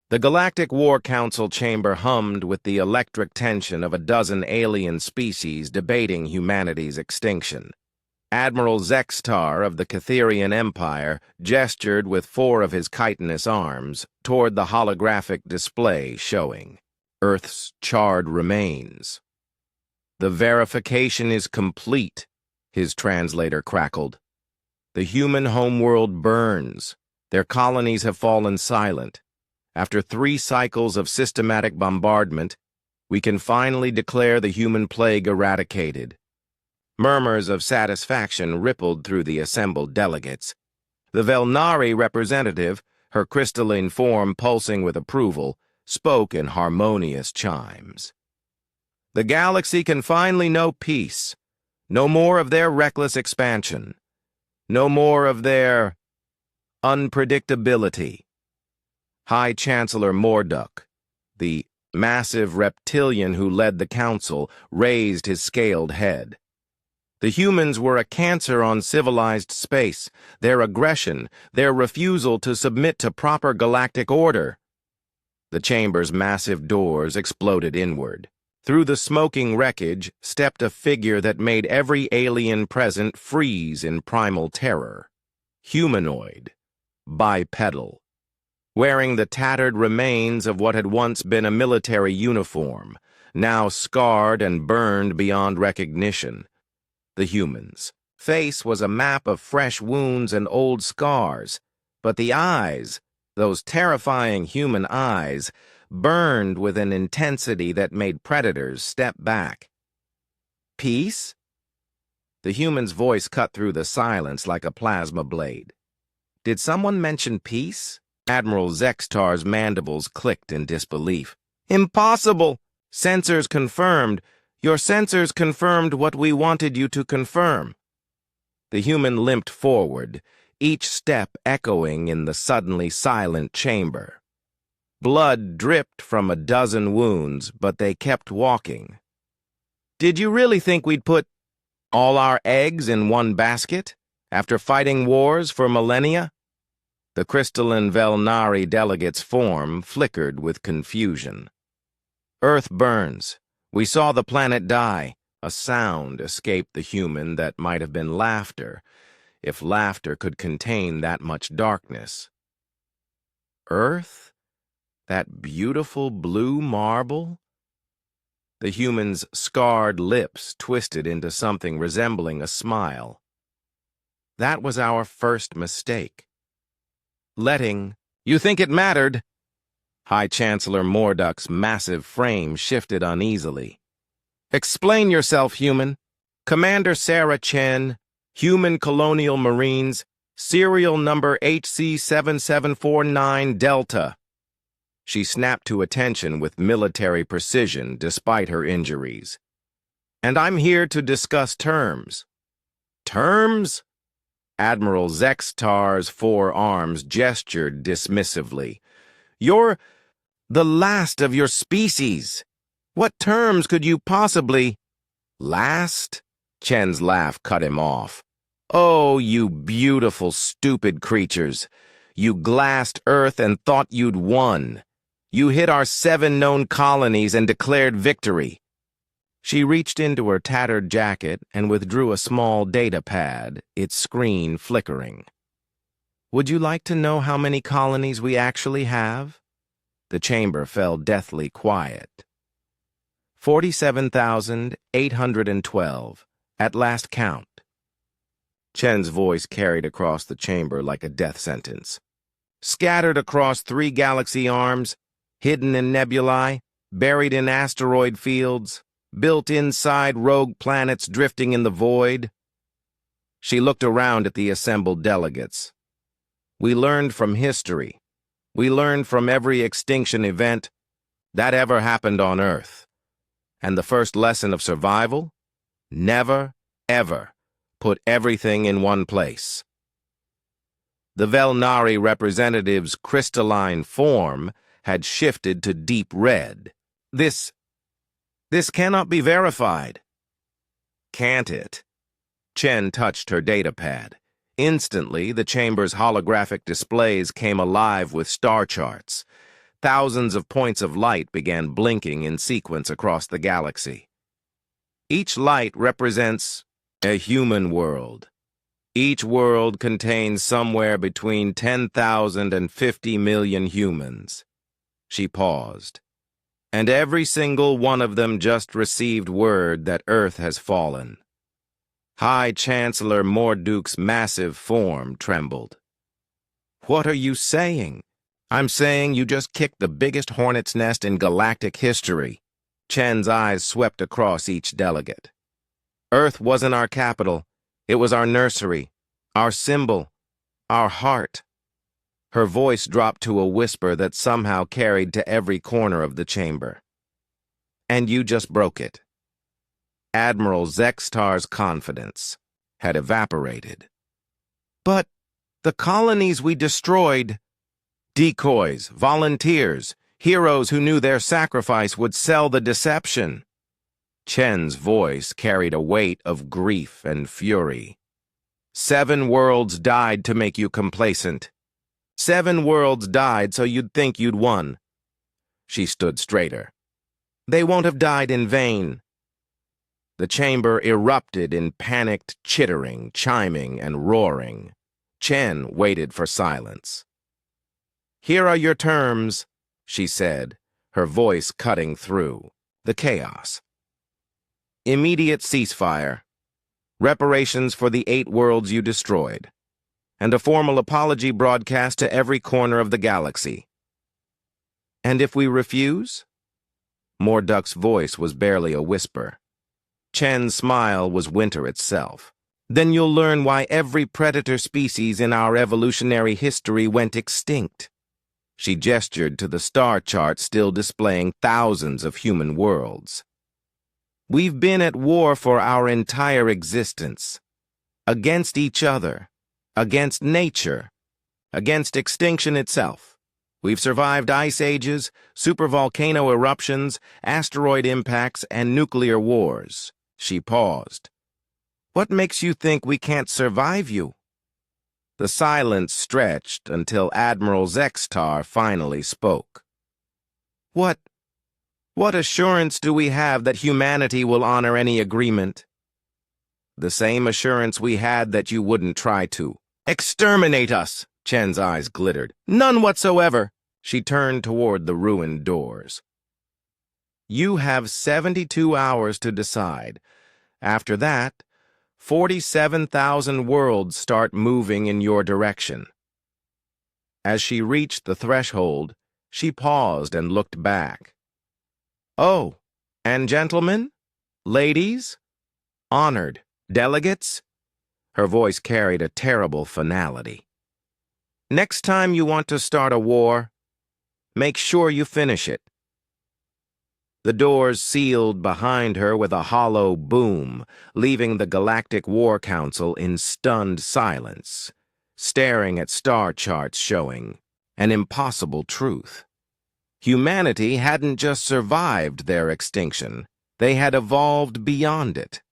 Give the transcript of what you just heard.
The Galactic War Council chamber hummed with the electric tension of a dozen alien species debating humanity's extinction. Admiral Zextar of the Catherian Empire gestured with four of his chitinous arms toward the holographic display showing Earth's charred remains. "The verification is complete," his translator crackled. "The human homeworld burns. Their colonies have fallen silent. After 3 cycles of systematic bombardment, we can finally declare the human plague eradicated." Murmurs of satisfaction rippled through the assembled delegates. The Velnari representative, her crystalline form pulsing with approval, spoke in harmonious chimes. "The galaxy can finally know peace. No more of their reckless expansion. No more of their unpredictability." High Chancellor Morduk, the massive reptilian who led the council, raised his scaled head. The humans were a cancer on civilized space, their aggression, their refusal to submit to proper galactic order. The chamber's massive doors exploded inward. Through the smoking wreckage stepped a figure that made every alien present freeze in primal terror. Humanoid, bipedal, wearing the tattered remains of what had once been a military uniform, now scarred and burned beyond recognition. The human's face was a map of fresh wounds and old scars, but the eyes, those terrifying human eyes, burned with an intensity that made predators step back. "Peace?" The human's voice cut through the silence like a plasma blade. "Did someone mention peace?" Admiral Zextar's mandibles clicked in disbelief. "Impossible! Sensors confirmed. Your sensors confirmed what we wanted you to confirm." The human limped forward, each step echoing in the suddenly silent chamber. Blood dripped from a dozen wounds, but they kept walking. "Did you really think we'd put all our eggs in one basket, after fighting wars for millennia?" The crystalline Velnari delegate's form flickered with confusion. "Earth burns. We saw the planet die." A sound escaped the human that might have been laughter, if laughter could contain that much darkness. "Earth? That beautiful blue marble?" The human's scarred lips twisted into something resembling a smile. "That was our first mistake. You think it mattered?" High Chancellor Morduk's massive frame shifted uneasily. "Explain yourself, human. Commander Sarah Chen, Human Colonial Marines, serial number HC7749 Delta." She snapped to attention with military precision despite her injuries. "And I'm here to discuss terms." "Terms?" Admiral Zextar's four arms gestured dismissively. "You're the last of your species. What terms could you possibly—" "Last?" Chen's laugh cut him off. "Oh, you beautiful, stupid creatures. You glassed Earth and thought you'd won. You hit our 7 known colonies and declared victory." She reached into her tattered jacket and withdrew a small data pad, its screen flickering. "Would you like to know how many colonies we actually have?" The chamber fell deathly quiet. 47,812, at last count. Chen's voice carried across the chamber like a death sentence. "Scattered across 3 galaxy arms, hidden in nebulae, buried in asteroid fields, built inside rogue planets drifting in the void." She looked around at the assembled delegates. "We learned from history. We learned from every extinction event that ever happened on Earth. And the first lesson of survival? Never, ever put everything in one place." The Velnari representative's crystalline form had shifted to deep red. This cannot be verified." "Can't it?" Chen touched her datapad. Instantly, the chamber's holographic displays came alive with star charts. thousands of points of light began blinking in sequence across the galaxy. Each light represents a human world. Each world contains somewhere between 10,000 and 50 million humans. She paused. And every single one of them just received word that Earth has fallen. High Chancellor Morduk's massive form trembled. "What are you saying?" "I'm saying you just kicked the biggest hornet's nest in galactic history." Chen's eyes swept across each delegate. "Earth wasn't our capital. It was our nursery, our symbol, our heart." Her voice dropped to a whisper that somehow carried to every corner of the chamber. "And you just broke it." Admiral Zextar's confidence had evaporated. "But the colonies we destroyed—" "Decoys, volunteers, heroes who knew their sacrifice would sell the deception." Chen's voice carried a weight of grief and fury. 7 worlds died to make you complacent. 7 worlds died so you'd think you'd won. She stood straighter. "They won't have died in vain." The chamber erupted in panicked chittering, chiming, and roaring. Chen waited for silence. "Here are your terms," she said, her voice cutting through the chaos. "Immediate ceasefire, reparations for the 8 worlds you destroyed, and a formal apology broadcast to every corner of the galaxy." "And if we refuse?" Morduk's voice was barely a whisper. Chen's smile was winter itself. "Then you'll learn why every predator species in our evolutionary history went extinct." She gestured to the star chart still displaying thousands of human worlds. "We've been at war for our entire existence. Against each other. Against nature. Against extinction itself. We've survived ice ages, supervolcano eruptions, asteroid impacts, and nuclear wars." She paused. "What makes you think we can't survive you?" The silence stretched until Admiral Zextar finally spoke. What assurance do we have that humanity will honor any agreement?" "The same assurance we had that you wouldn't try to." "Exterminate us!" Chen's eyes glittered. "None whatsoever." She turned toward the ruined doors. "You have 72 hours to decide. After that, 47,000 worlds start moving in your direction." As she reached the threshold, she paused and looked back. "Oh, and gentlemen, ladies, honored delegates," her voice carried a terrible finality. "Next time you want to start a war, make sure you finish it." The doors sealed behind her with a hollow boom, leaving the Galactic War Council in stunned silence, staring at star charts showing an impossible truth. Humanity hadn't just survived their extinction, they had evolved beyond it.